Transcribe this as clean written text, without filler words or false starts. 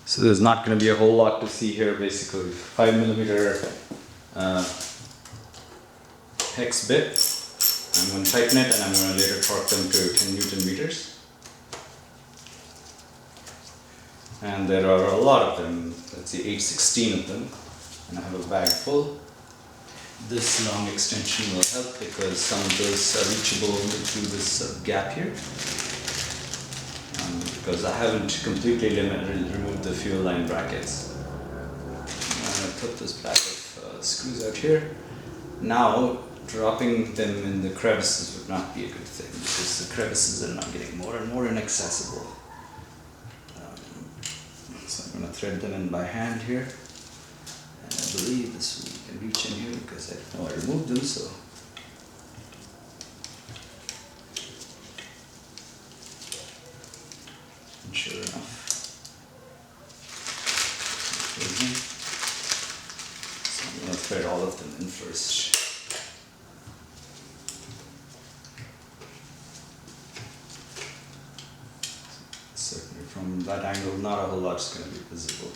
So there's not going to be a whole lot to see here. Basically 5mm hex bit. I'm going to tighten it and I'm going to later torque them to 10 Newton meters. And there are a lot of them, let's see, 816 of them, and I have a bag full. This long extension will help because some of those are reachable through this gap here. Because I haven't completely removed the fuel line brackets. I'm going to put this bag of screws out here. Now, dropping them in the crevices would not be a good thing because the crevices are now getting more and more inaccessible. So I'm going to thread them in by hand here. And I believe this one can reach in here because I know I removed them, so. And sure enough. So I'm going to thread all of them in first. Certainly from that angle, not a whole lot is going to be visible.